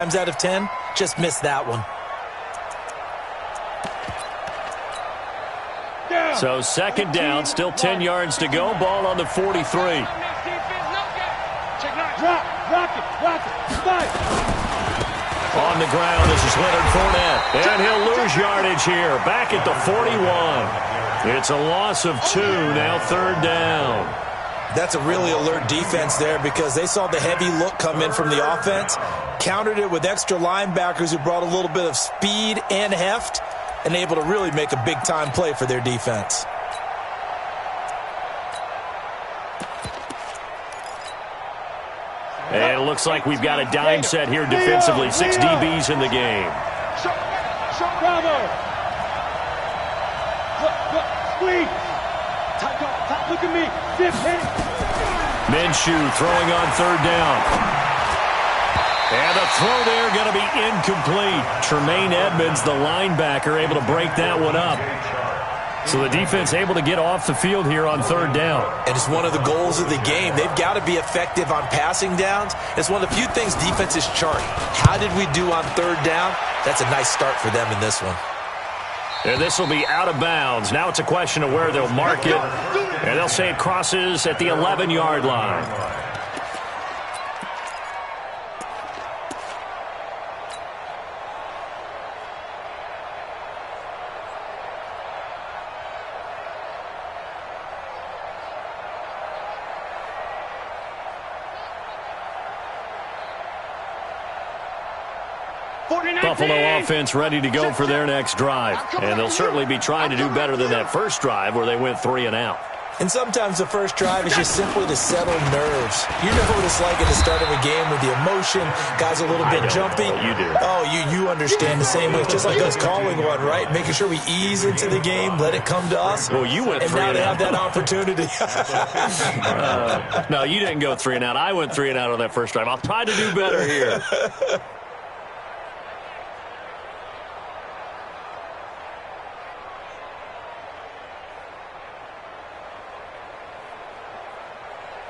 Times out of 10, just missed that one. So second down, still 10 yards to go. Ball on the 43. On the ground, this is Leonard Fournette. And he'll lose yardage here. Back at the 41. It's a loss of 2, now third down. That's a really alert defense there because they saw the heavy look come in from the offense, countered it with extra linebackers who brought a little bit of speed and heft, and able to really make a big-time play for their defense. And it looks like we've got a dime set here defensively. 6 DBs in the game. Look at me. Minshew throwing on third down. And the throw there going to be incomplete. Tremaine Edmonds, the linebacker, able to break that one up. So the defense able to get off the field here on third down. And it's one of the goals of the game. They've got to be effective on passing downs. It's one of the few things defenses chart. How did we do on third down? That's a nice start for them in this one. And this will be out of bounds. Now it's a question of where they'll mark it. And they'll say it crosses at the 11-yard line. Buffalo offense ready to go for their next drive. And they'll certainly be trying to do better than that first drive where they went 3 and out. And sometimes the first drive is just simply to settle nerves. You know what it's like at the start of a game with the emotion. Guys a little bit jumpy. You do. Oh, you understand the same way. It's just like us calling one, right? Making sure we ease into the game, let it come to us. Well, you went 3 and out. And now they have that opportunity. No, you didn't go 3 and out. I went 3 and out on that first drive. I'll try to do better here.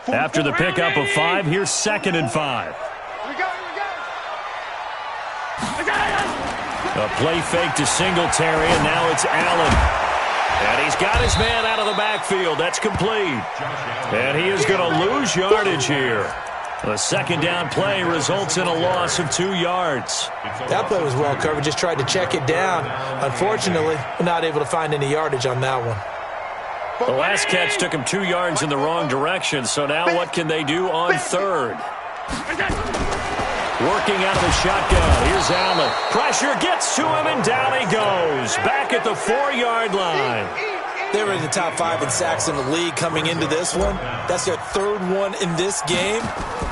After the pickup of 5, here's 2nd and 5. A play fake to Singletary, and now it's Allen. And he's got his man out of the backfield. That's complete. And he is going to lose yardage here. The second down play results in a loss of 2 yards. That play was well covered. Just tried to check it down. Unfortunately, we're not able to find any yardage on that one. The last catch took him 2 yards in the wrong direction, so now what can they do on third? Working out of the shotgun. Here's Allen. Pressure gets to him, and down he goes. Back at the 4-yard line. They were in the top 5 in sacks in the league coming into this one. That's their 3rd one in this game.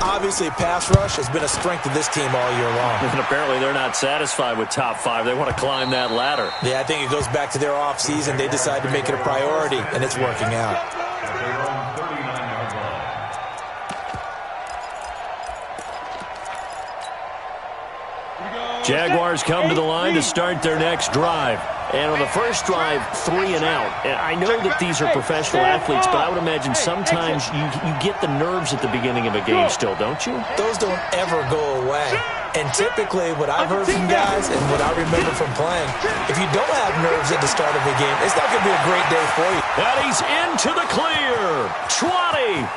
Obviously, pass rush has been a strength of this team all year long. And apparently they're not satisfied with top 5. They want to climb that ladder. Yeah, I think it goes back to their offseason. They decided to make it a priority, and it's working out. Jaguars come to the line to start their next drive. And on the first drive, 3 and out. And I know that these are professional athletes, but I would imagine sometimes you get the nerves at the beginning of a game still, don't you? Those don't ever go away. And typically, what I've heard from guys and what I remember from playing, if you don't have nerves at the start of a game, it's not going to be a great day for you. And he's into the clear. 20.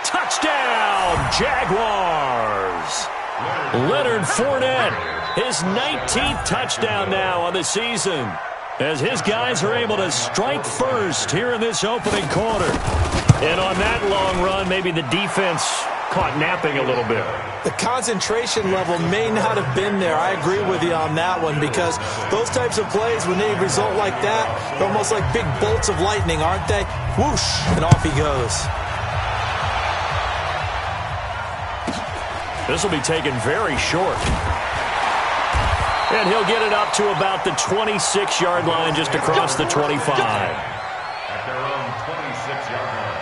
Touchdown, Jaguars. Leonard Fournette, his 19th touchdown now on the season, as his guys are able to strike first here in this opening quarter. And on that long run, maybe the defense caught napping a little bit. The concentration level may not have been there. I agree with you on that one, because those types of plays, when they result like that, they're almost like big bolts of lightning, aren't they? Whoosh, and off he goes. This will be taken very short. And he'll get it up to about the 26-yard line, just across the 25. At their own 26-yard line.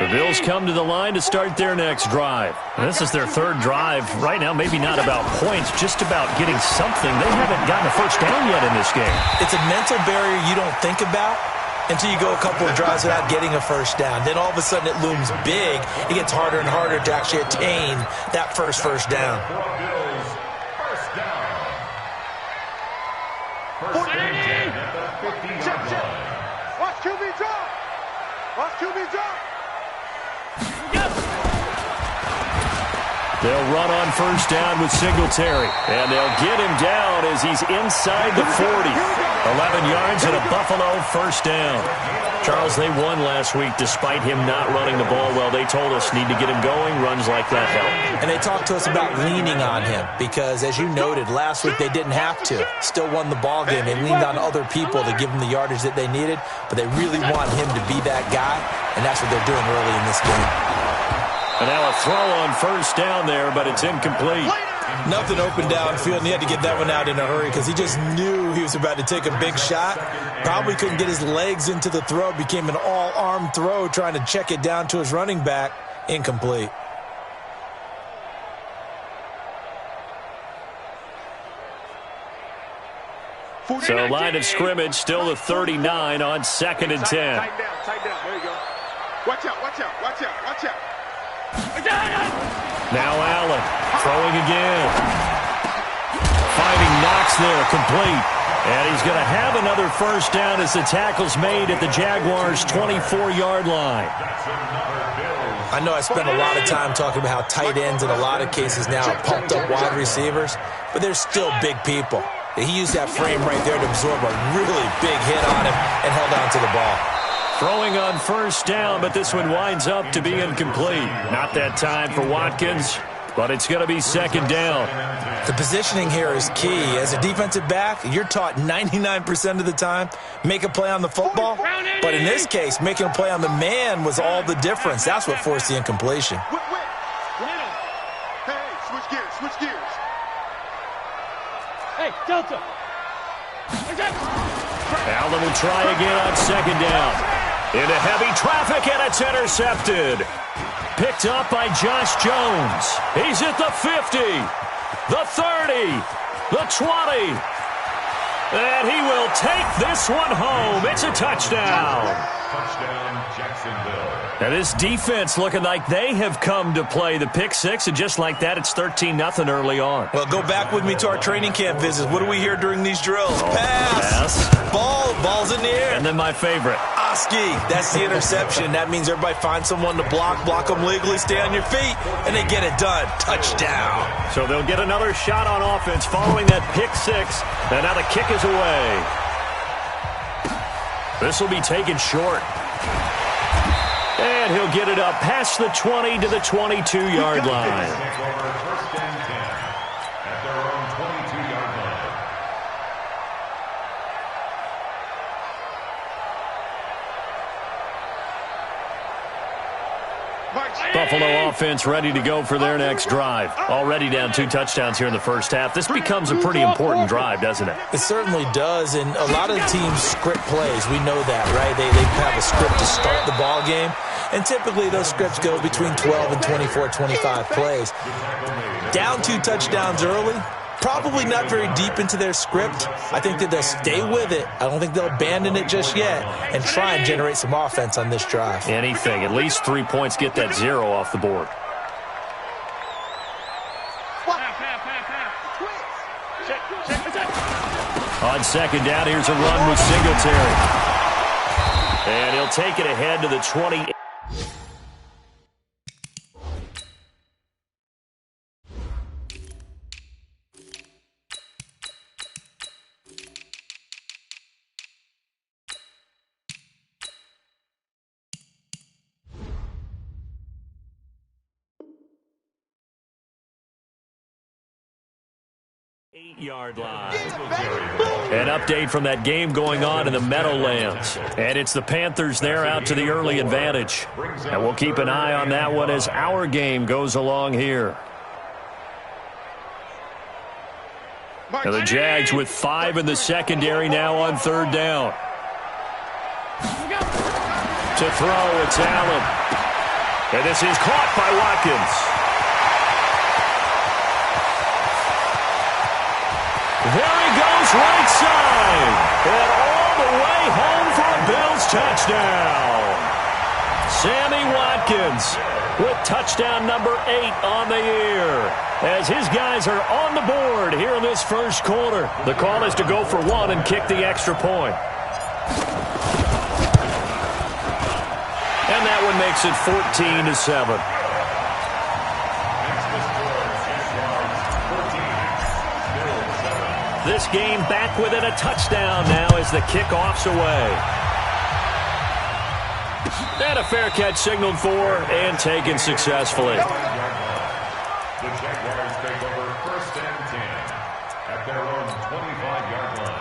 The Bills come to the line to start their next drive. And this is their 3rd drive. Right now, maybe not about points, just about getting something. They haven't gotten a first down yet in this game. It's a mental barrier you don't think about, until you go a couple of drives without getting a first down. Then all of a sudden it looms big. It gets harder and harder to actually attain that first down. First down. First and 10 at the 50-yard line. Watch QB drop. Watch QB drop. They'll run on first down with Singletary. And they'll get him down as he's inside the 40. 11 yards and a Buffalo first down. Charles, they won last week despite him not running the ball well. They told us need to get him going. Runs like that help. And they talked to us about leaning on him because, as you noted, last week they didn't have to. Still won the ball game. They leaned on other people to give them the yardage that they needed, but they really want him to be that guy, and that's what they're doing early in this game. And now a throw on first down there, but it's incomplete. Nothing open downfield, and he had to get that one out in a hurry because he just knew he was about to take a big shot. Probably couldn't get his legs into the throw. Became an all-arm throw trying to check it down to his running back. Incomplete. So line of scrimmage still the 39 on 2nd and 10. Tight down. There you go. Watch out. Now Allen throwing again. Finding Knox there, complete. And he's going to have another first down as the tackle's made at the Jaguars' 24-yard line. I know I spent a lot of time talking about how tight ends in a lot of cases now are pumped up wide receivers, but they're still big people. He used that frame right there to absorb a really big hit on him and held on to the ball. Throwing on first down, but this one winds up to be incomplete. Not that time for Watkins, but it's going to be 2nd down. The positioning here is key. As a defensive back, you're taught 99% of the time, make a play on the football. But in this case, making a play on the man was all the difference. That's what forced the incompletion. Hey, switch gears. Hey, Delta. Allen will try again on 2nd down. Into heavy traffic, and it's intercepted. Picked up by Josh Jones. He's at the 50, the 30, the 20. And he will take this one home. It's a touchdown. Touchdown, Jacksonville. Now this defense looking like they have come to play. The pick six, and just like that, it's 13-0 early on. Well, go back with me to our training camp visits. What do we hear during these drills? Pass. Ball's in the air. And then my favorite. Oski, that's the interception. That means everybody finds someone to block them legally, stay on your feet, and they get it done. Touchdown. So they'll get another shot on offense following that pick six, and now the kick is away. This will be taken short. And he'll get it up past the 20 to the 22-yard line. First and 10 at their own 22-yard line. Buffalo offense ready to go for their next drive. Already down 2 touchdowns here in the first half. This becomes a pretty important drive, doesn't it? It certainly does, and a lot of teams script plays. We know that, right? They have a script to start the ball game, and typically those scripts go between 12 and 24, 25 plays. Down 2 touchdowns early, probably not very deep into their script. I think that they'll stay with it. I don't think they'll abandon it just yet and try and generate some offense on this drive. Anything. At least 3 points, get that 0 off the board. On second down, here's a run with Singletary. And he'll take it ahead to the 20. Yard line. An update from that game going on in the Meadowlands. And it's the Panthers there out to the early advantage. And we'll keep an eye on that one as our game goes along here. Now the Jags with 5 in the secondary now on 3rd down. To throw, it's Allen. And this is caught by Watkins. There he goes, right side. And all the way home for a Bills touchdown. Sammy Watkins with touchdown number 8 on the year, as his guys are on the board here in this first quarter. The call is to go for 1 and kick the extra point. And that one makes it 14-7. This game back within a touchdown now as the kickoff's away. And a fair catch signaled for and taken successfully. The Jaguars take over 1st and 10 at their own 25-yard line.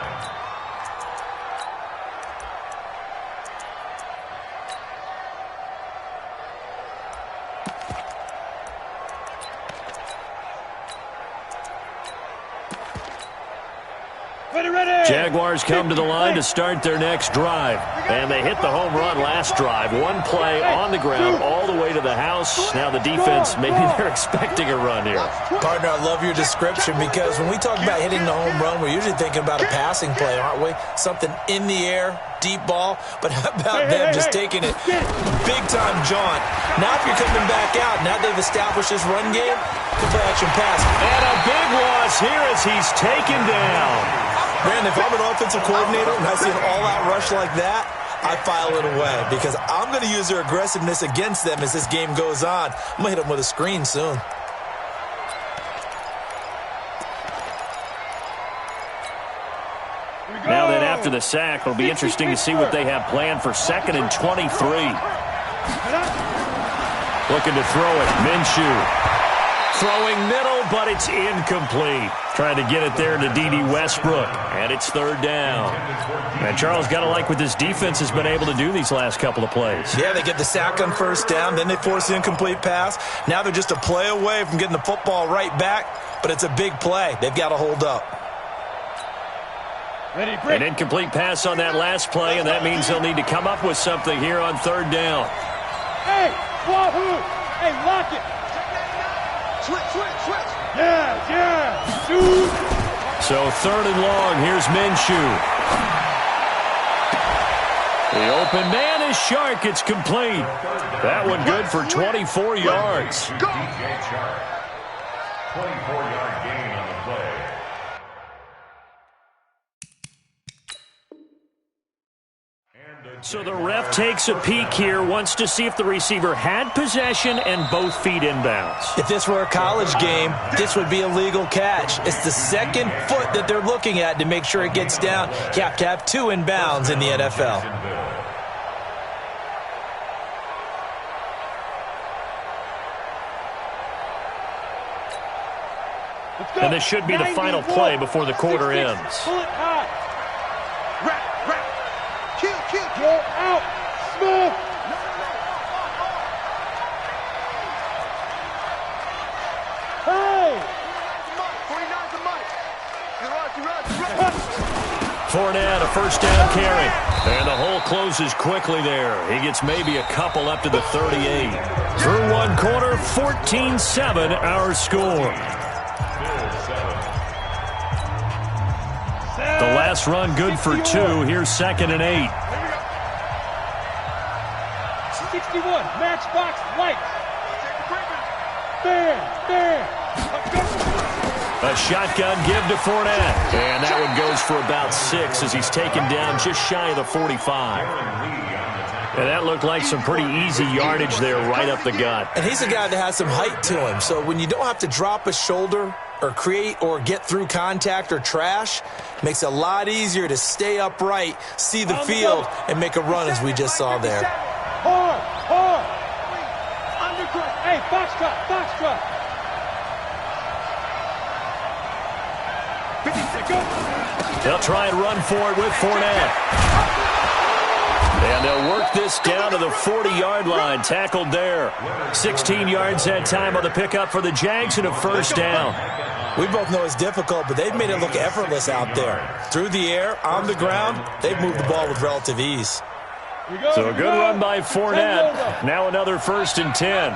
Jaguars come to the line to start their next drive. And they hit the home run last drive. One play on the ground all the way to the house. Now the defense, maybe they're expecting a run here. Partner, I love your description, because when we talk about hitting the home run, we're usually thinking about a passing play, aren't we? Something in the air, deep ball. But how about them just taking it big-time jaunt? Now if you're coming back out, now they've established this run game, the play-action pass. And a big loss here as he's taken down. Brandon, if I'm an offensive coordinator and I see an all-out rush like that, I file it away, because I'm going to use their aggressiveness against them as this game goes on. I'm going to hit them with a screen soon. Now then, after the sack, it'll be interesting to see what they have planned for 2nd and 23. Looking to throw it. Minshew. Throwing middle, but it's incomplete. Trying to get it there to D.D. Westbrook. And it's 3rd down. And Charles, got to like what this defense has been able to do these last couple of plays. Yeah, they get the sack on 1st down, then they force the incomplete pass. Now they're just a play away from getting the football right back, but it's a big play. They've got to hold up. An incomplete pass on that last play, and that means they'll need to come up with something here on 3rd down. Hey, Wahoo! Hey, lock it! Switch! Yeah! Shoot! So 3rd and long, here's Minshew. The open man is Shark. It's complete. That one good for 24 yards. DJ Chark. 24-yard gain on the play. So the ref takes a peek here, wants to see if the receiver had possession and both feet inbounds. If this were a college game, this would be a legal catch. It's the 2nd foot that they're looking at to make sure it gets down. You have to have 2 inbounds in the NFL. And this should be the final play before the quarter ends. Pull it high. Wrap. Kill. Out. Smooth. Hey. 49's the money. Fournette, a 1st down carry. And the hole closes quickly there. He gets maybe a couple up to the 38. Through 1 quarter, 14-7 our score. The last run good for 2. Here's 2nd and 8. 61, matchbox, light. There. A shotgun give to Fournette. And that one goes for about 6 as he's taken down just shy of the 45. And that looked like some pretty easy yardage there right up the gut. And he's a guy that has some height to him, so when you don't have to drop a shoulder or create or get through contact or trash, makes it a lot easier to stay upright, see the field, and make a run as we just saw there. Hard. Undercut. Hey, box cut. 50 seconds. They'll try and run for it with Fournette. And they'll work this down to the 40-yard line. Tackled there. 16 yards that time on the pickup for the Jags and a 1st down. We both know it's difficult, but they've made it look effortless out there. Through the air, on the ground, they've moved the ball with relative ease. So a good run by Fournette. Now another 1st and 10.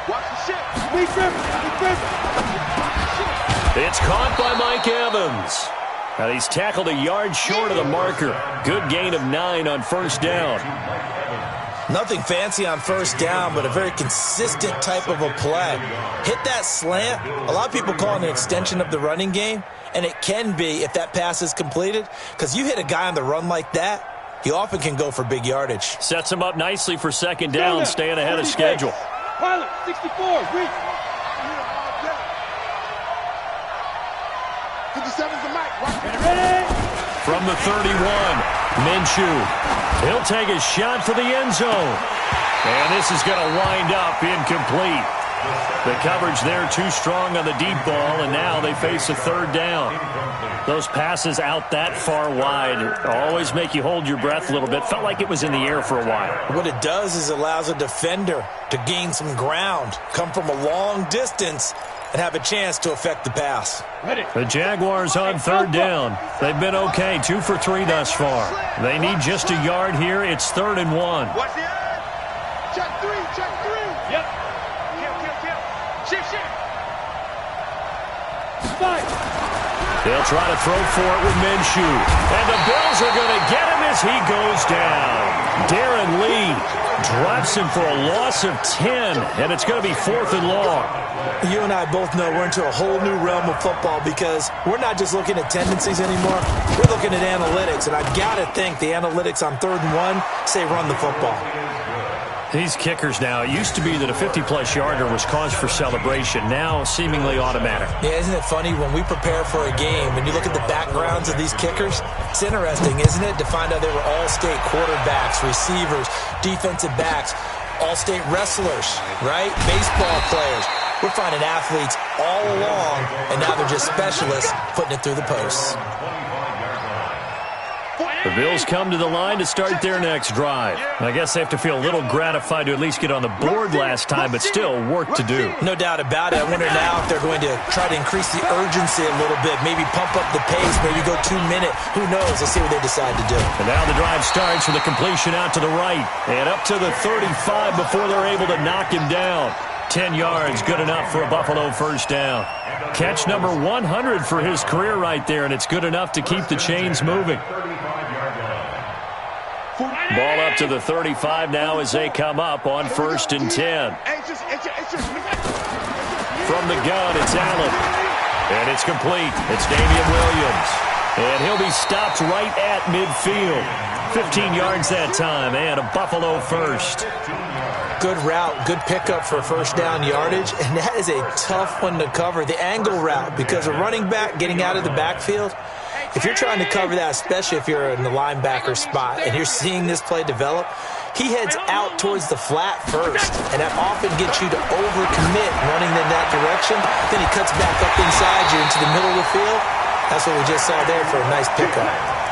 Watch the shit. We grip. It's caught by Mike Evans. Now he's tackled a yard short of the marker. Good gain of 9 on first down. Nothing fancy on first down, but a very consistent type of a play. Hit that slant. A lot of people call it an extension of the running game, and it can be if that pass is completed, because you hit a guy on the run like that, he often can go for big yardage. Sets him up nicely for second down, staying ahead of schedule. Pilot, 64, reach. 57's the mic. Ready? From the 31, Minshew. He'll take a shot for the end zone. And this is going to wind up incomplete. The coverage there too strong on the deep ball, and now they face a third down. Those passes out that far wide always make you hold your breath a little bit. Felt like it was in the air for a while. What it does is allows a defender to gain some ground, come from a long distance, and have a chance to affect the pass. The Jaguars on third down. They've been okay, 2 for 3 thus far. They need just a yard here. It's 3rd and 1. Watch the edge. Check 3, check 3. Yep. Shift. Spike. They'll try to throw for it with Minshew. And the Bills are going to get him as he goes down. Darren Lee drops him for a loss of 10, and it's going to be 4th and long. You and I both know we're into a whole new realm of football because we're not just looking at tendencies anymore. We're looking at analytics, and I've got to think the analytics on 3rd and 1 say run the football. These kickers now, it used to be that a 50-plus yarder was cause for celebration. Now seemingly automatic. Yeah, isn't it funny when we prepare for a game, when you look at the backgrounds of these kickers, it's interesting, isn't it, to find out they were all-state quarterbacks, receivers, defensive backs, all-state wrestlers, right? Baseball players. We're finding athletes all along, and now they're just specialists putting it through the posts. The Bills come to the line to start their next drive. I guess they have to feel a little gratified to at least get on the board last time, but still work to do. No doubt about it. I wonder now if they're going to try to increase the urgency a little bit, maybe pump up the pace, maybe go 2 minute. Who knows? Let's see what they decide to do. And now the drive starts with a completion out to the right and up to the 35 before they're able to knock him down. 10 yards, good enough for a Buffalo first down. Catch number 100 for his career right there, and it's good enough to keep the chains moving. Ball up to the 35 now as they come up on 1st and 10. From the gun, it's Allen. And it's complete. It's Damian Williams. And he'll be stopped right at midfield. 15 yards that time, and a Buffalo first. Good route, good pickup for first down yardage, and that is a tough one to cover, the angle route, because a running back getting out of the backfield, if you're trying to cover that, especially if you're in the linebacker spot and you're seeing this play develop, he heads out towards the flat first, and that often gets you to overcommit running in that direction. Then he cuts back up inside you into the middle of the field. That's what we just saw there for a nice pickup.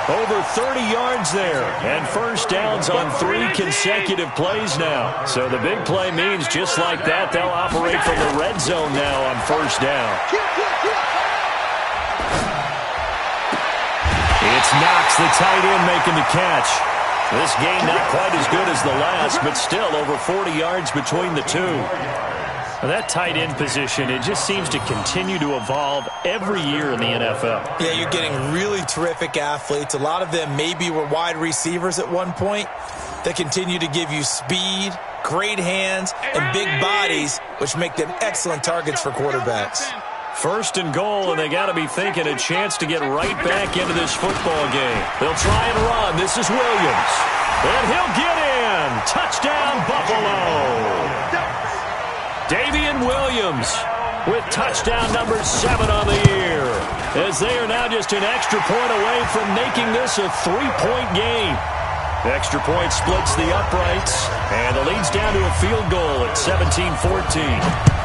Over 30 yards there, and first downs on 3 consecutive plays now. So the big play means just like that, they'll operate from the red zone now on first down. It's Knox, the tight end, making the catch. This game not quite as good as the last, but still over 40 yards between the two. That tight end position, it just seems to continue to evolve every year in the NFL. Yeah, you're getting really terrific athletes. A lot of them maybe were wide receivers at one point. They continue to give you speed, great hands, and big bodies, which make them excellent targets for quarterbacks. 1st and goal, and they got to be thinking a chance to get right back into this football game. They'll try and run. This is Williams. And he'll get in. Touchdown, Buffalo. Damian Williams with touchdown number 7 on the year, as they are now just an extra point away from making this a 3-point game. Extra point splits the uprights, and the lead's down to a field goal at 17-14.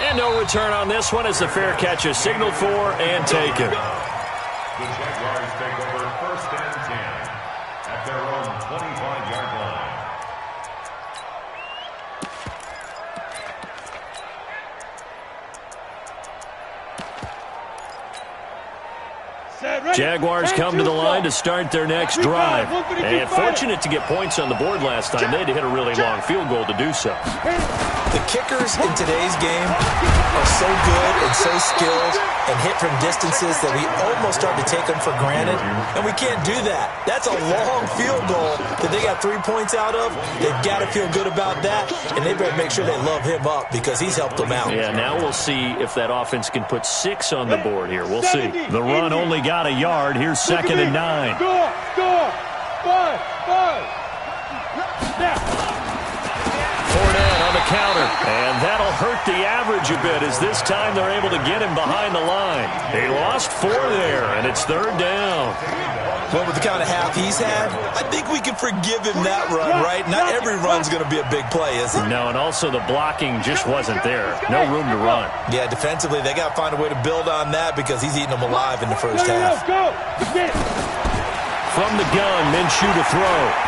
And no return on this one as the fair catch is signaled for and taken. The Jaguars take over 1st and 10 at their own 25-yard line. Set, ready. Jaguars come to the line to start their next drive. And fortunate to get points on the board last time. They had to hit a really long field goal to do so. The kickers in today's game are so good and so skilled and hit from distances that we almost start to take them for granted, and we can't do that. That's a long field goal that they got 3 points out of. They've got to feel good about that, and they better make sure they love him up because he's helped them out. Yeah, now we'll see if that offense can put 6 on the board here. We'll see. The run only got a yard. Here's 2nd and 9. Score. 5. Fournette on the counter, and that'll hurt the average a bit as this time they're able to get him behind the line. They lost 4 there, and it's 3rd down. Well, with the kind of half he's had, I think we can forgive him that run, right? Not every run's going to be a big play, is it? No, and also the blocking just wasn't there. No room to run. Yeah, defensively, they got to find a way to build on that because he's eating them alive in the first half. From the gun, Minshew to throw.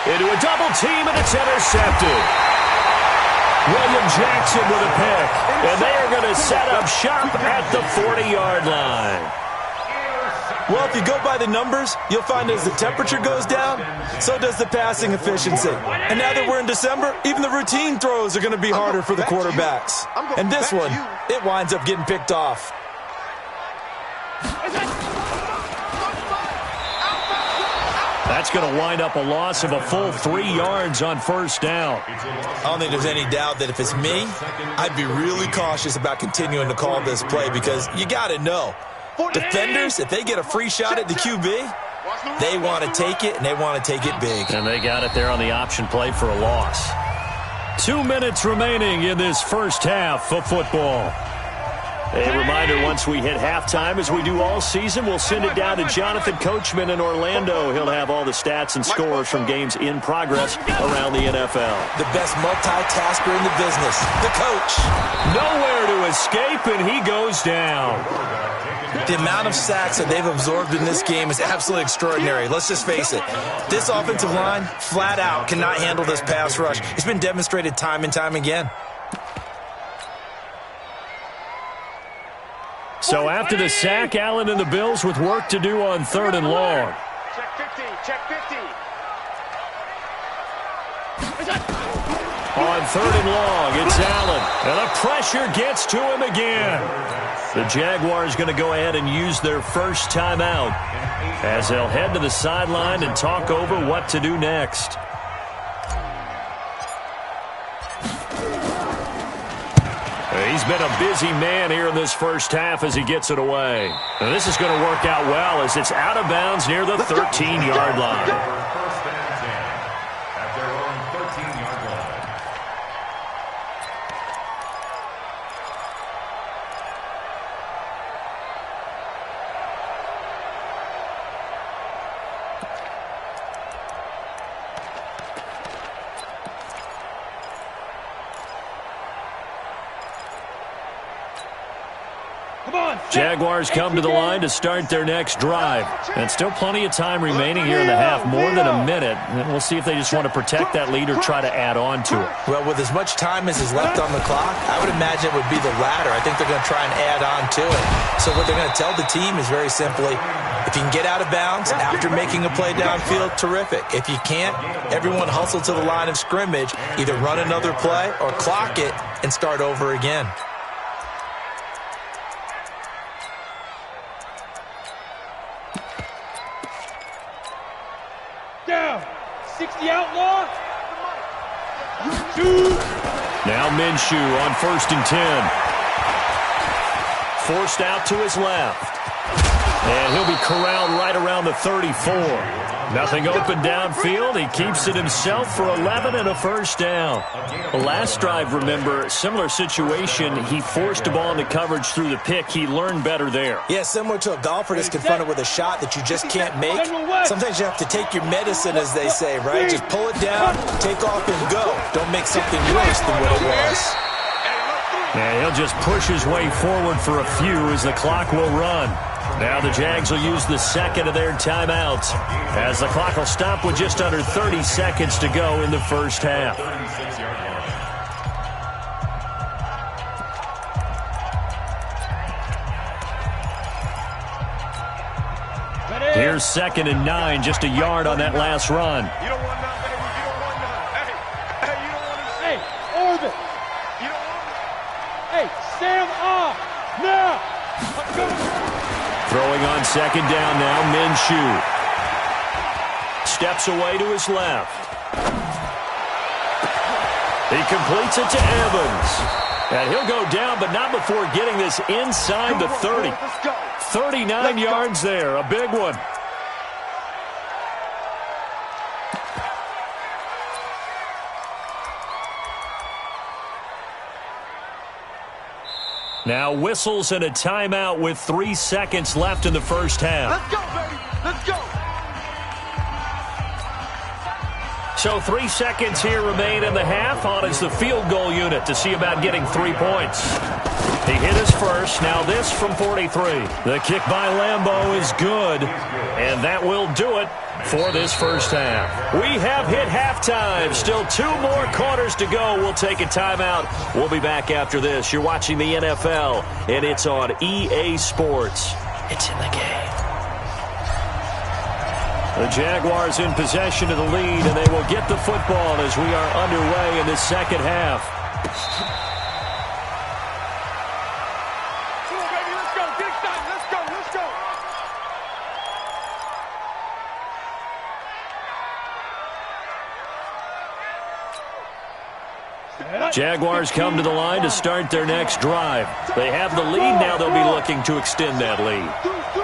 Into a double team, and it's intercepted. William Jackson with a pick, and they are going to set up shop at the 40-yard line. Well, if you go by the numbers, you'll find as the temperature goes down, so does the passing efficiency. And now that we're in December, even the routine throws are going to be harder for the quarterbacks. And this one, it winds up getting picked off. That's going to wind up a loss of a full 3 yards on 1st down. I don't think there's any doubt that if it's me, I'd be really cautious about continuing to call this play because you got to know, defenders, if they get a free shot at the QB, they want to take it, and they want to take it big. And they got it there on the option play for a loss. 2 minutes remaining in this first half of football. A reminder, once we hit halftime, as we do all season, we'll send it down to Jonathan Coachman in Orlando. He'll have all the stats and scores from games in progress around the NFL. The best multitasker in the business, the coach. Nowhere to escape, and he goes down. The amount of sacks that they've absorbed in this game is absolutely extraordinary. Let's just face it. This offensive line, flat out, cannot handle this pass rush. It's been demonstrated time and time again. So after the sack, Allen and the Bills with work to do on 3rd and long. Check 50. On 3rd and long, it's Allen. And the pressure gets to him again. The Jaguars going to go ahead and use their first timeout as they'll head to the sideline and talk over what to do next. He's been a busy man here in this first half as he gets it away. And this is going to work out well as it's out of bounds near the 13-yard line. First and 10 at their own 13-yard line. Jaguars come to the line to start their next drive. And still plenty of time remaining here in the half, more than a minute. And we'll see if they just want to protect that lead or try to add on to it. Well, with as much time as is left on the clock, I would imagine it would be the latter. I think they're going to try and add on to it. So what they're going to tell the team is very simply, if you can get out of bounds after making a play downfield, terrific. If you can't, everyone hustle to the line of scrimmage, either run another play or clock it and start over again. Down. 60 outlaw. Now Minshew on 1st and 10. Forced out to his left. And he'll be corralled right around the 34. Nothing open downfield. He keeps it himself for 11 and a first down. The last drive, remember, similar situation. He forced a ball into coverage through the pick. He learned better there. Yeah, similar to a golfer that's confronted with a shot that you just can't make. Sometimes you have to take your medicine, as they say, right? Just pull it down, take off, and go. Don't make something worse than what it was. And he'll just push his way forward for a few as the clock will run. Now the Jags will use the second of their timeouts as the clock will stop with just under 30 seconds to go in the first half. Here's 2nd and 9, just a yard on that last run. You don't want none, baby. You don't want none. Hey, you don't want to see. Hey, orbit. You don't want none. Hey, stand off. Now. Let's go. Throwing on 2nd down now, Minshew. Steps away to his left. He completes it to Evans. And he'll go down, but not before getting this inside the 30. 39 yards there, a big one. Now whistles and a timeout with 3 seconds left in the first half. Let's go, baby. Let's go. So 3 seconds here remain in the half. On is the field goal unit to see about getting 3 points. He hit his first. Now this from 43. The kick by Lambeau is good. And that will do it for this first half. We have hit halftime. Still 2 more quarters to go. We'll take a timeout. We'll be back after this. You're watching the NFL, and it's on EA Sports. It's in the game. The Jaguars in possession of the lead, and they will get the football as we are underway in the second half. Come on, baby. Let's go. Get excited. Let's go. Let's go. Jaguars come to the line to start their next drive. They have the lead now. They'll be looking to extend that lead.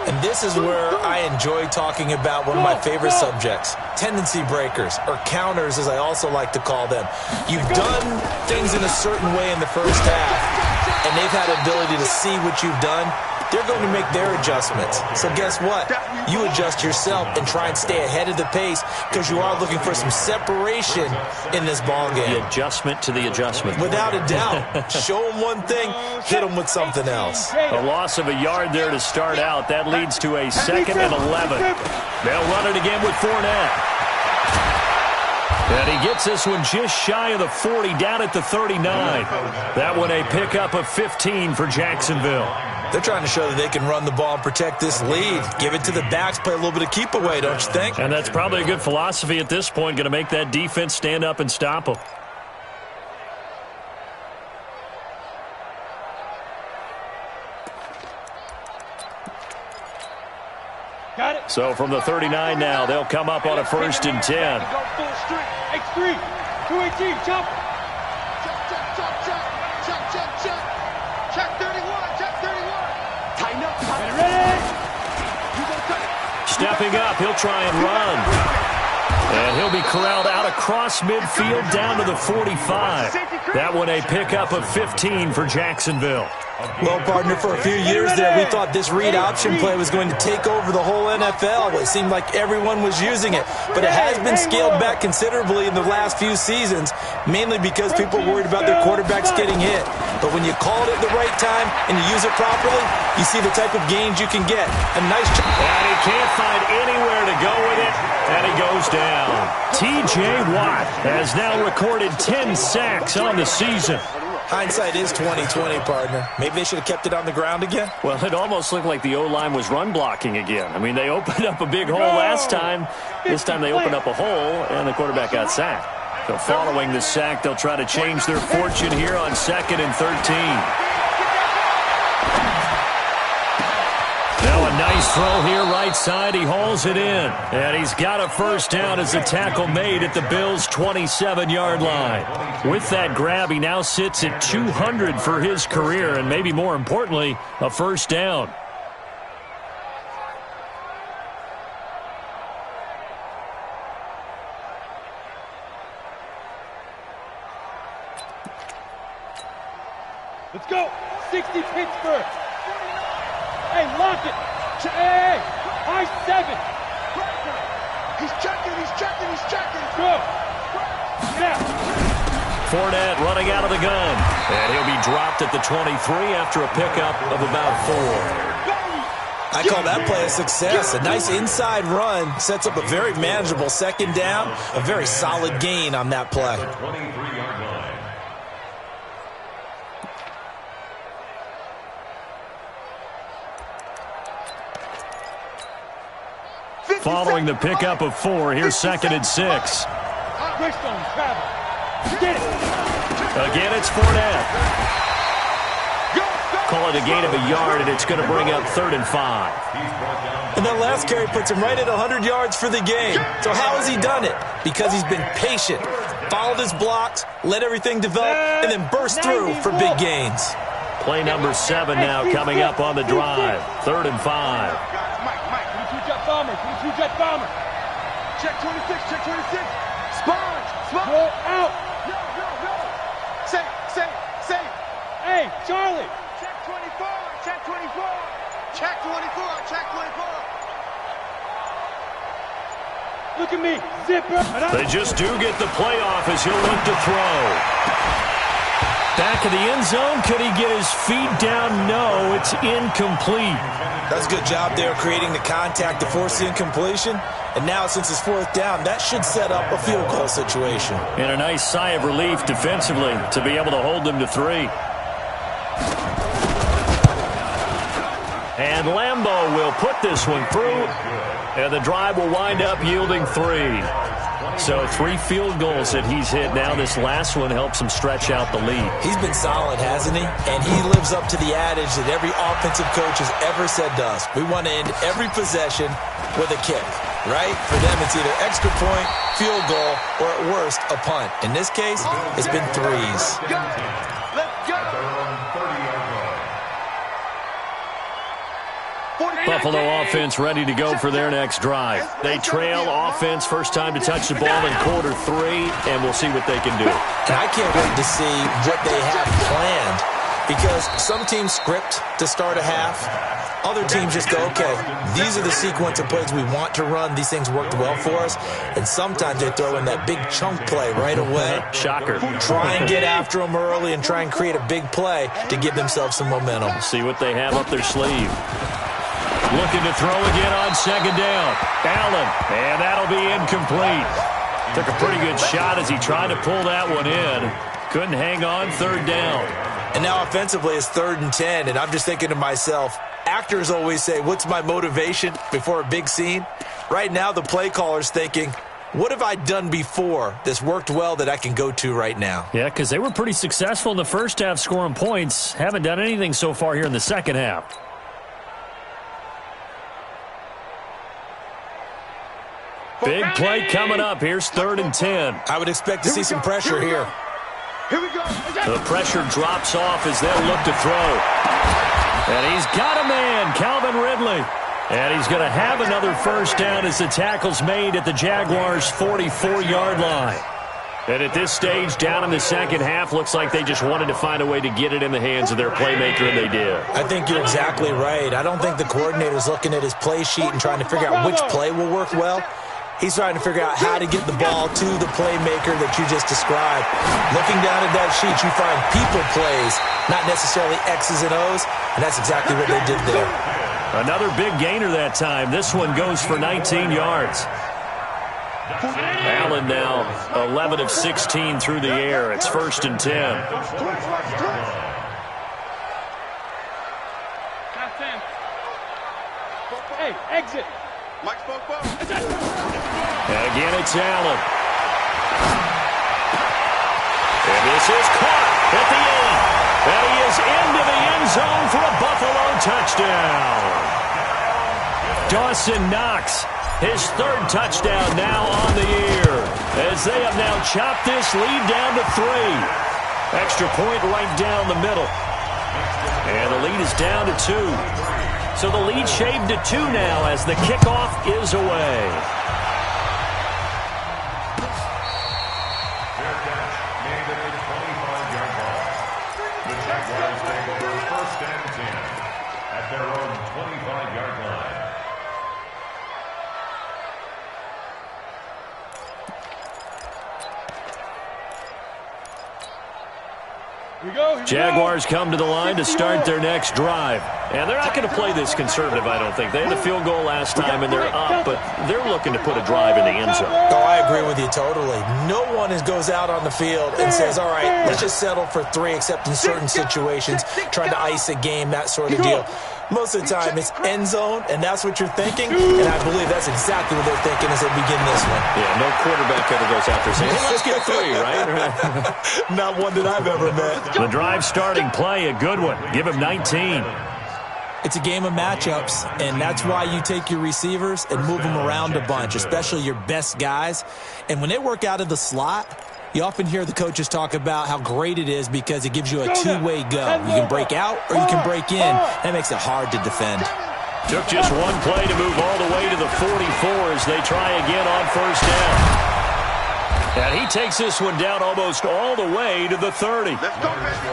And this is where I enjoy talking about one of my favorite subjects, tendency breakers, or counters as I also like to call them. You've done things in a certain way in the first half, and they've had ability to see what you've done. They're going to make their adjustments. So guess what? You adjust yourself and try and stay ahead of the pace because you are looking for some separation in this ball game. The adjustment to the adjustment. Without a doubt. Show them one thing, hit them with something else. A loss of a yard there to start out. That leads to a 2nd and 11. They'll run it again with Fournette. And he gets this one just shy of the 40, down at the 39. That one a pickup of 15 for Jacksonville. They're trying to show that they can run the ball and protect this lead. Give it to the backs, play a little bit of keep away, don't you think? And that's probably a good philosophy at this point, going to make that defense stand up and stop them. Got it. So from the 39 now, they'll come up on a 1st and 10. Go full strength. X3. 218. Chop. Check. Check 31. Check 31. Tighten up. Ready. Stepping up, he'll try and run. And he'll be corralled out across midfield down to the 45. That one a pickup of 15 for Jacksonville. Well, partner, for a few years there, we thought this read option play was going to take over the whole NFL. It seemed like everyone was using it. But it has been scaled back considerably in the last few seasons, mainly because people are worried about their quarterbacks getting hit. But when you call it at the right time and you use it properly, you see the type of gains you can get. A nice job. And he can't find anywhere to go with it, and he goes down. T.J. Watt has now recorded 10 sacks on the season. Hindsight is 20/20, partner. Maybe they should have kept it on the ground again. Well, it almost looked like the O-line was run blocking again. I mean, they opened up a big hole last time. This time they opened up a hole, and the quarterback got sacked. So following the sack, they'll try to change their fortune here on 2nd and 13. Now a nice throw here right side. He hauls it in. And he's got a first down as the tackle made at the Bills' 27-yard line. With that grab, he now sits at 200 for his career, and maybe more importantly, a first down. Let's go. 60 Pittsburgh. Hey, lock it. Hey, high 7. He's checking. Go. Now. Fournette running out of the gun. And he'll be dropped at the 23 after a pickup of about 4. I call that play a success. A nice inside run sets up a very manageable 2nd down. A very solid gain on that play. 23-yard line. following the pickup of 4. Here's 2nd and 6. Richstone, travel. Get it. Again, it's Fournette. Call it a gain of a yard, and it's going to bring up 3rd and 5. And that last carry puts him right at 100 yards for the game. So how has he done it? Because he's been patient, followed his blocks, let everything develop, and then burst through for big gains. Play number 7 now coming up on the drive. 3rd and 5. Mike, 22-jet bomber, 22-jet bomber. Check 26, check 26. Sponge. Go out. No. Say. Hey, Charlie. Check 24, check 24. Check 24, check 24. Look at me, zipper. They just do get the playoff as he'll look to throw. Back of the end zone. Could he get his feet down? No, it's incomplete. That's a good job there creating the contact to force the incompletion. And now since it's 4th down, that should set up a field goal situation. And a nice sigh of relief defensively to be able to hold them to 3. And Lambeau will put this one through. And the drive will wind up yielding 3. So 3 field goals that he's hit now. This last one helps him stretch out the lead. He's been solid, hasn't he? And he lives up to the adage that every offensive coach has ever said to us. We want to end every possession with a kick, right? For them, it's either extra point, field goal, or at worst, a punt. In this case, it's been 3s. Let's go. Buffalo offense ready to go for their next drive. They trail offense, first time to touch the ball in quarter 3, and we'll see what they can do. And I can't wait to see what they have planned, because some teams script to start a half. Other teams just go, okay, these are the sequence of plays we want to run. These things worked well for us. And sometimes they throw in that big chunk play right away. Shocker. Try and get after them early and try and create a big play to give themselves some momentum. See what they have up their sleeve. Looking to throw again on 2nd down. Allen, and that'll be incomplete. Took a pretty good shot as he tried to pull that one in. Couldn't hang on 3rd down. And now offensively it's 3rd and 10, and I'm just thinking to myself, actors always say, what's my motivation before a big scene? Right now the play caller's thinking, what have I done before that's worked well that I can go to right now? Yeah, because they were pretty successful in the first half scoring points. Haven't done anything so far here in the second half. Big play coming up. Here's 3rd and 10. I would expect to see some pressure here. Here we go. The pressure drops off as they'll look to throw. And he's got a man, Calvin Ridley. And he's going to have another first down as the tackle's made at the Jaguars' 44-yard line. And at this stage, down in the second half, looks like they just wanted to find a way to get it in the hands of their playmaker, and they did. I think you're exactly right. I don't think the coordinator's looking at his play sheet and trying to figure out which play will work well. He's trying to figure out how to get the ball to the playmaker that you just described. Looking down at that sheet, you find people plays, not necessarily X's and O's, and that's exactly what they did there. Another big gainer that time. This one goes for 19 yards. Allen now 11 of 16 through the air. It's 1st and 10. Hey, exit. Mike spoke. And again, it's Allen. And this is caught at the end. And he is into the end zone for a Buffalo touchdown. Dawson Knox, his 3rd touchdown now on the year, as they have now chopped this lead down to 3. Extra point right down the middle. And the lead is down to 2. So the lead shaved to 2 now as the kickoff is away. Fair catch made at the 25-yard line. The Jaguars take over 1st and 10 at their own 25-yard line. Jaguars come to the line to start their next drive. And they're not going to play this conservative, I don't think. They had a field goal last time, and they're up, but they're looking to put a drive in the end zone. Oh, I agree with you totally. No one goes out on the field and says, all right, let's just settle for 3, except in certain situations, trying to ice a game, that sort of deal. Most of the time, it's end zone, and that's what you're thinking, and I believe that's exactly what they're thinking as they begin this one. Yeah, no quarterback ever goes out there saying, hey, let's get 3, right? Not one that I've ever met. The drive starting play, a good one. Give him 19. It's a game of matchups, and that's why you take your receivers and move them around a bunch, especially your best guys. And when they work out of the slot, you often hear the coaches talk about how great it is because it gives you a two-way go. You can break out or you can break in. That makes it hard to defend. Took just one play to move all the way to the 44 as they try again on first down. And he takes this one down almost all the way to the 30.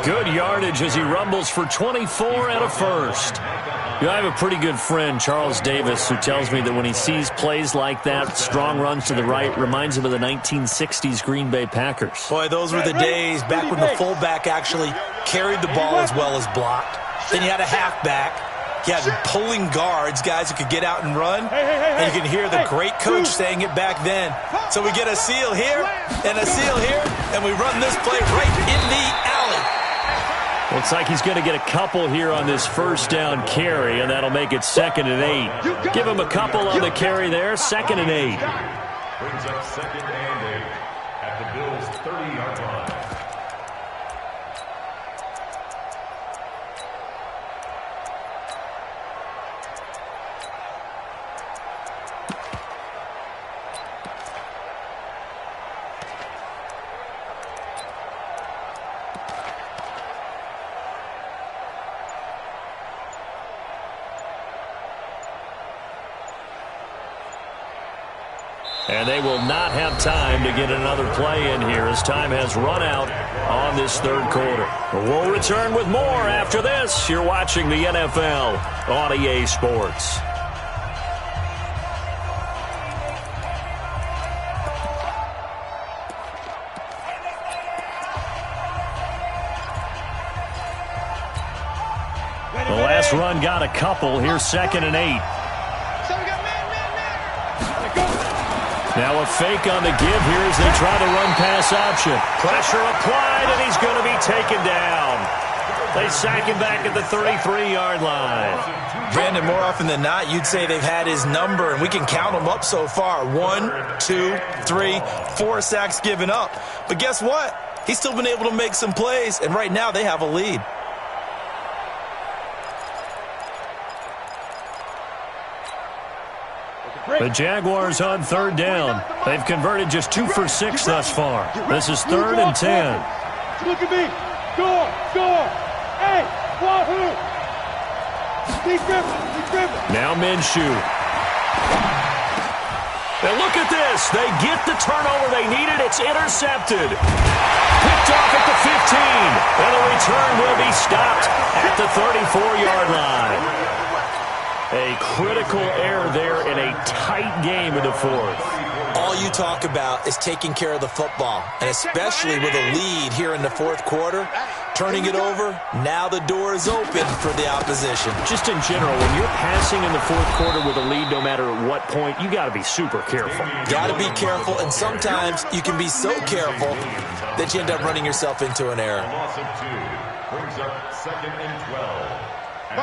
Good yardage as he rumbles for 24 and a first. You know, I have a pretty good friend, Charles Davis, who tells me that when he sees plays like that, strong runs to the right, reminds him of the 1960s Green Bay Packers. Boy, those were the days back when the fullback actually carried the ball as well as blocked. Then you had a halfback. You had pulling guards, guys who could get out and run. And you can hear the great coach saying it back then. So we get a seal here and a seal here, and we run this play right in the alley. Looks like he's going to get a couple here on this first down carry, and that'll make it 2nd and 8. Give him a couple on the carry there, 2nd and 8. Brings up 2nd and 8 at the Bills' 30-yard line. And they will not have time to get another play in here as time has run out on this third quarter. We'll return with more after this. You're watching the NFL on EA Sports. The last run got a couple. Here's 2nd and 8. Now a fake on the give here as they try to run pass option. Pressure applied, and he's going to be taken down. They sack him back at the 33-yard line. Brandon, more often than not, you'd say they've had his number, and we can count them up so far. 1, 2, 3, 4 sacks given up. But guess what? He's still been able to make some plays, and right now they have a lead. The Jaguars on 3rd down. They've converted just 2 for 6 thus far. This is 3rd and 10. Look at me. Score. Hey, wahoo. Now Minshew. Now look at this. They get the turnover they needed. It's intercepted. Picked off at the 15. And the return will be stopped at the 34-yard line. A critical error there in a tight game in the 4th. All you talk about is taking care of the football, and especially with a lead here in the 4th quarter, turning it over, now the door is open for the opposition. Just in general, when you're passing in the 4th quarter with a lead, no matter at what point, you got to be super careful. Got to be careful, and sometimes you can be so careful that you end up running yourself into an error. Loss of 2 brings up 2nd and 12.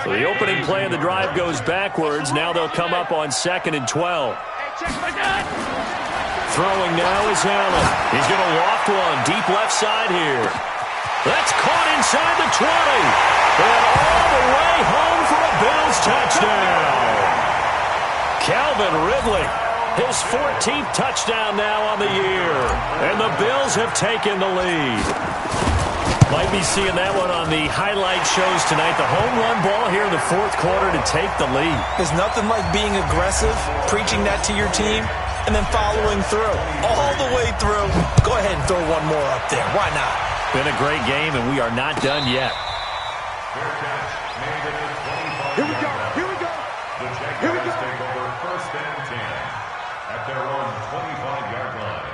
So the opening play of the drive goes backwards. Now they'll come up on 2nd and 12. Throwing now is Allen. He's going to loft one deep left side here. That's caught inside the 20. And all the way home for a Bills touchdown. Calvin Ridley, his 14th touchdown now on the year. And the Bills have taken the lead. Might be seeing that one on the highlight shows tonight. The home run ball here in the 4th quarter to take the lead. There's nothing like being aggressive, preaching that to your team, and then following through. All the way through. Go ahead and throw one more up there. Why not? Been a great game, and we are not done yet. Here we go. The Jaguars take over 1st and 10 at their own 25-yard line.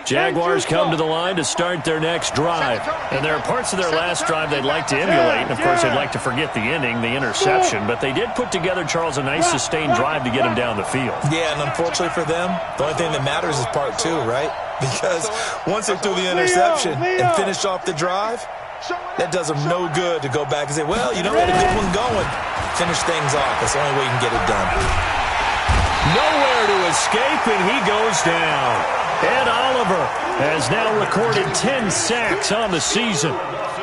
Jaguars come to the line to start their next drive. And there are parts of their last drive they'd like to emulate. And, of course, they'd like to forget the ending, the interception. But they did put together, Charles, a nice sustained drive to get them down the field. Yeah, and unfortunately for them, the only thing that matters is part two, right? Because once they threw the interception and finished off the drive, that does them no good to go back and say, well, you know, we had a good one going. Finish things off. That's the only way you can get it done. Nowhere to escape, and he goes down. Ed Oliver has now recorded 10 sacks on the season.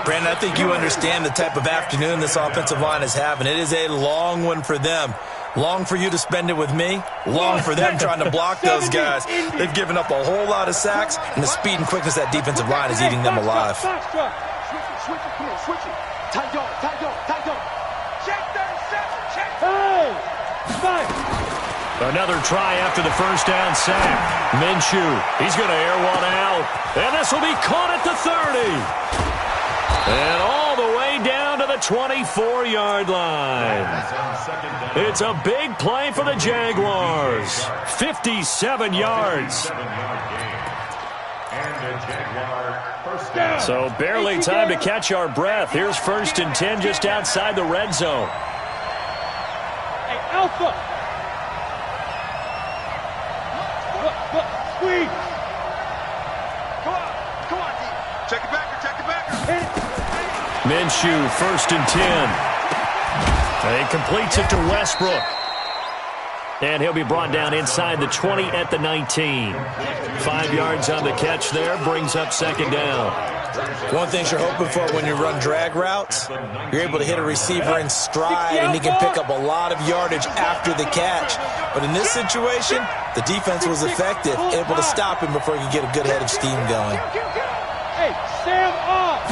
Brandon, I think you understand the type of afternoon this offensive line is having. It is a long one for them. Long for you to spend it with me. Long for them trying to block those guys. They've given up a whole lot of sacks, and the speed and quickness of that defensive line is eating them alive. Switch it, come on, switch it. Tight dog. Check 37, check. Hey! Fight! Another try after the first down sack. Minshew, he's going to air one out. And this will be caught at the 30. And all the way down to the 24-yard line. It's a big play for the Jaguars. 57 yards. So barely time to catch our breath. Here's 1st and 10 just outside the red zone. Hey, Alpha! Squeeze! Come on, D. Check it back. Minshew, 1st and 10. And he completes it to Westbrook. And he'll be brought down inside the 20 at the 19. 5 yards on the catch there, brings up 2nd down. One thing you're hoping for when you run drag routes, you're able to hit a receiver in stride, and he can pick up a lot of yardage after the catch. But in this situation, the defense was effective, able to stop him before he could get a good head of steam going. Hey, Sam off.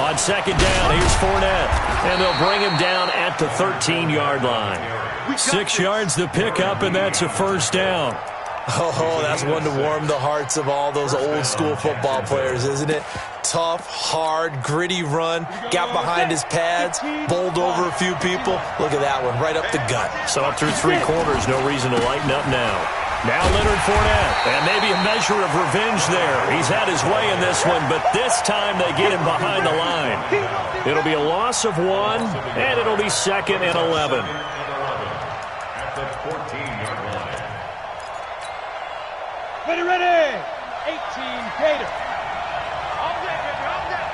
On 2nd down, here's Fournette. And they'll bring him down at the 13-yard line. 6 yards the pickup, and that's a 1st down. Oh, that's one to warm the hearts of all those old-school football players, isn't it? Tough, hard, gritty run, got behind his pads, bowled over a few people. Look at that one, right up the gut. So up through 3 quarters, no reason to lighten up now. Now Leonard Fournette, and maybe a measure of revenge there. He's had his way in this one, but this time they get him behind the line. It'll be a loss of 1, and it'll be 2nd and 11. At the 14-yard line. Ready. 18 Gator. All day, baby, all day.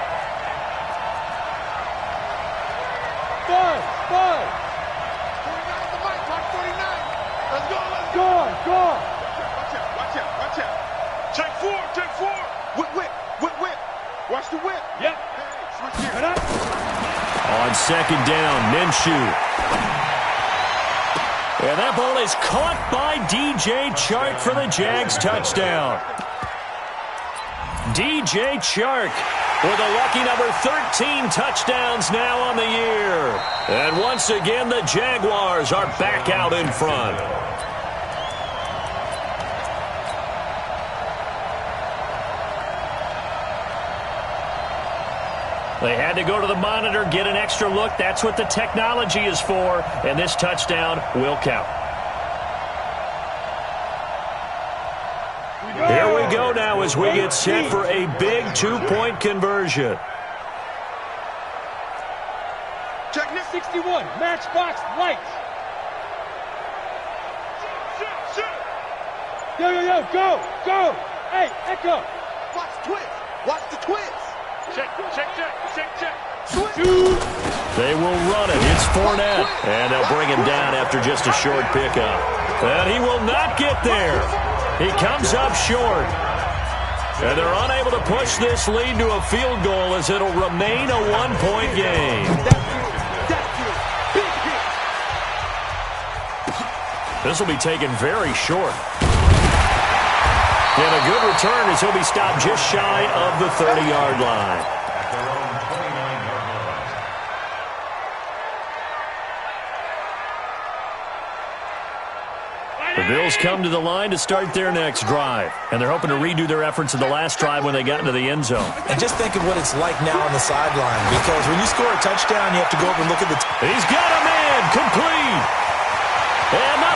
5. 49 on the mic, Mark 49. Let's go. Watch out. Check 4. Whip. Watch the whip. Yep. Switch gears. On 2nd down, Minshew. And that ball is caught by DJ Chark for the Jags touchdown. DJ Chark with a lucky number 13 touchdowns now on the year. And once again, the Jaguars are back out in front. They had to go to the monitor, get an extra look. That's what the technology is for. And this touchdown will count. Here we go now as we get set for a big 2-point conversion. Check 61, matchbox lights. Yo, go. Hey, Echo. Watch the twist. Check. They will run it. It's Fournette. And they'll bring him down after just a short pickup. And he will not get there. He comes up short. And they're unable to push this lead to a field goal as it'll remain a 1-point game. This will be taken very short. And a good return as he'll be stopped just shy of the 30-yard line. At their own 29-yard line. The Bills come to the line to start their next drive. And they're hoping to redo their efforts in the last drive when they got into the end zone. And just think of what it's like now on the sideline, because when you score a touchdown, you have to go over and look at the... He's got a man complete. And not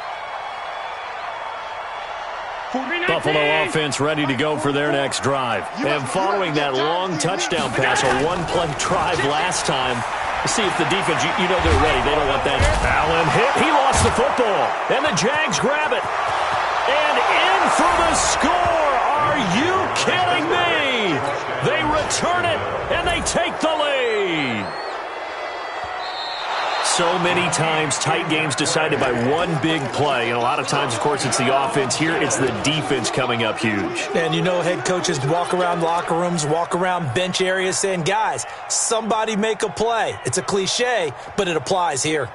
Buffalo offense ready to go for their next drive. And following that long touchdown pass, a one-play drive last time, see if the defense, you know they're ready. They don't want that. Allen hit. He lost the football. And the Jags grab it. And in for the score. Are you kidding me? They return it, and they take the lead. So many times, tight games decided by one big play. And a lot of times, of course, it's the offense. Here, it's the defense coming up huge. And you know head coaches walk around locker rooms, walk around bench areas saying, guys, somebody make a play. It's a cliche, but it applies here.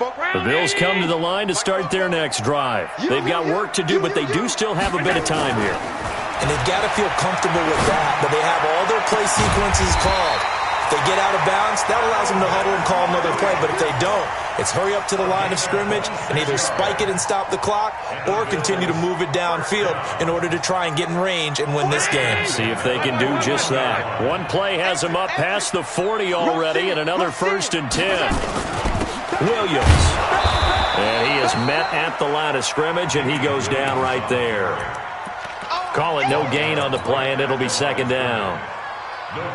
The Bills come to the line to start their next drive. They've got work to do, but they do still have a bit of time here. And they've got to feel comfortable with that, but they have all their play sequences called. If they get out of bounds, that allows them to huddle and call another play, but if they don't, it's hurry up to the line of scrimmage and either spike it and stop the clock or continue to move it downfield in order to try and get in range and win this game. See if they can do just that. One play has them up past the 40 already, and another 1st and 10. Williams. And he is met at the line of scrimmage, and he goes down right there. Call it no gain on the play, and it'll be 2nd down.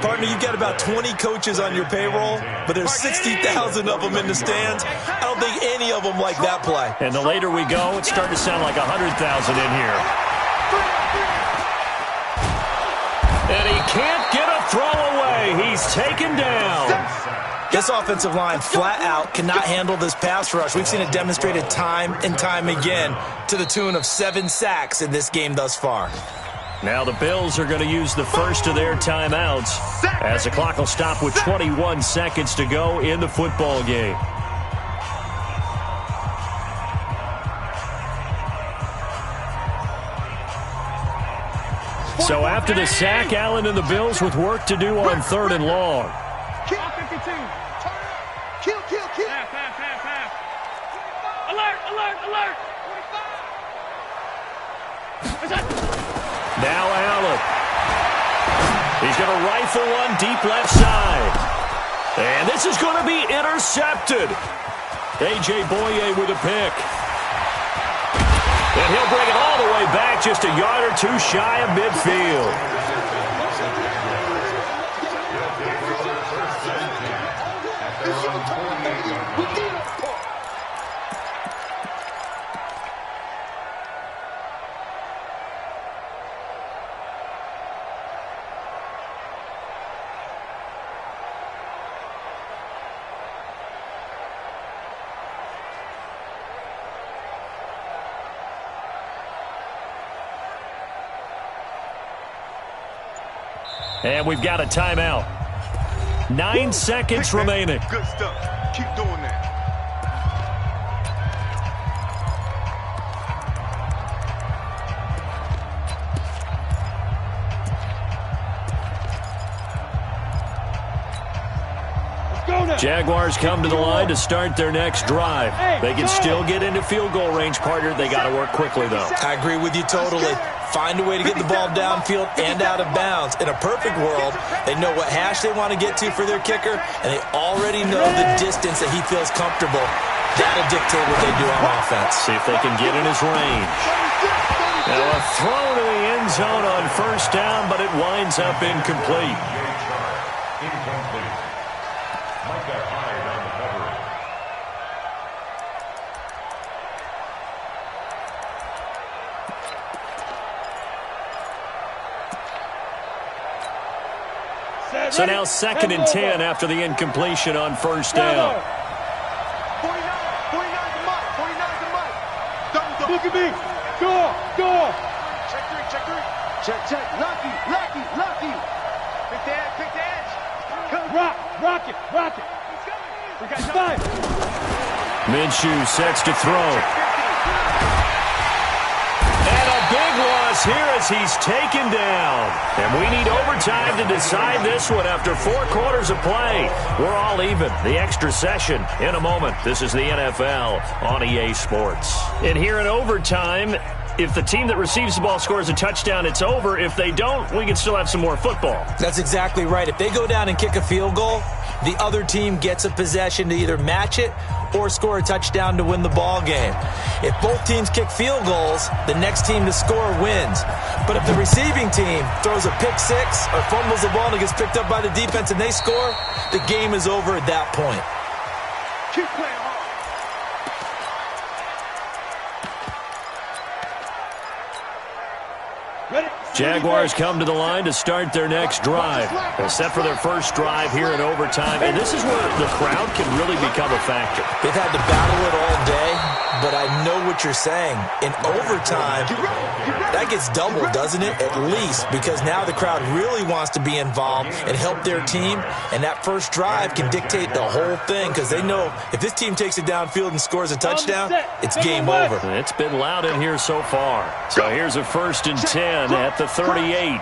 Partner, you've got about 20 coaches on your payroll, but there's 60,000 of them in the stands. I don't think any of them like that play. And the later we go, it's starting to sound like 100,000 in here. And he can't get a throw away. He's taken down. This offensive line flat out cannot handle this pass rush. We've seen it demonstrated time and time again to the tune of 7 sacks in this game thus far. Now the Bills are going to use the first of their timeouts as the clock will stop with 21 seconds to go in the football game. So after the sack, Allen and the Bills with work to do on 3rd and long. Now Allen. He's going to rifle one deep left side. And this is going to be intercepted. A.J. Boye with a pick. And he'll bring it all the way back just a yard or two shy of midfield. And we've got a timeout. 9 seconds remaining. Good stuff. Keep doing that. Jaguars come to the line to start their next drive. They can still get into field goal range, partner. They got to work quickly, though. I agree with you totally. Find a way to get the ball downfield and out of bounds. In a perfect world, they know what hash they want to get to for their kicker, and they already know the distance that he feels comfortable. That'll dictate what they do on offense. See if they can get in his range. Now a throw to the end zone on 1st down, but it winds up incomplete. Incomplete. Micah Hyde on the coverage. So now 2nd and 10 after the incompletion on 1st down. 49's the mic. 49's the mic. Double. Look at me. Go. Check 3. Check. Lucky. Pick the edge. Come. Rock it. We got time. Minshew sets to throw. Big loss here as he's taken down. And we need overtime to decide this one after 4 quarters of play. We're all even. The extra session in a moment. This is the NFL on EA Sports. And here in overtime, If the team that receives the ball scores a touchdown, it's over. If they don't, we can still have some more football. That's exactly right. If they go down and kick a field goal, the other team gets a possession to either match it or score a touchdown to win the ball game. If both teams kick field goals, the next team to score wins. But if the receiving team throws a pick six or fumbles the ball and it gets picked up by the defense and they score, the game is over at that point. Keep playing hard. Jaguars come to the line to start their next drive. They're set for their first drive here in overtime, and this is where the crowd can really become a factor. They've had to battle it all day, but I know what you're saying. In overtime, that gets doubled, doesn't it? At least, because now the crowd really wants to be involved and help their team, and that first drive can dictate the whole thing because they know if this team takes it downfield and scores a touchdown, it's game over. It's been loud in here so far. So here's a 1st and 10 at the 38.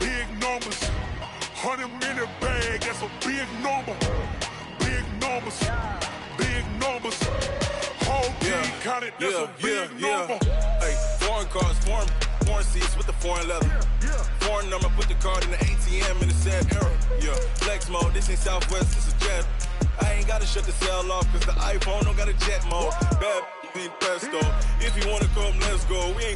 Big numbers, 100-minute bag, that's a big number. Big numbers, whole team counted, that's a big number. Hey, foreign cars, foreign seats with the foreign leather. Foreign number, put the card in the ATM in the sad era. Yeah, flex mode, this ain't Southwest, this is jet. I ain't gotta shut the cell off, cause the iPhone don't got a jet mode. Bad, pesto. If you wanna come, let's go. We ain't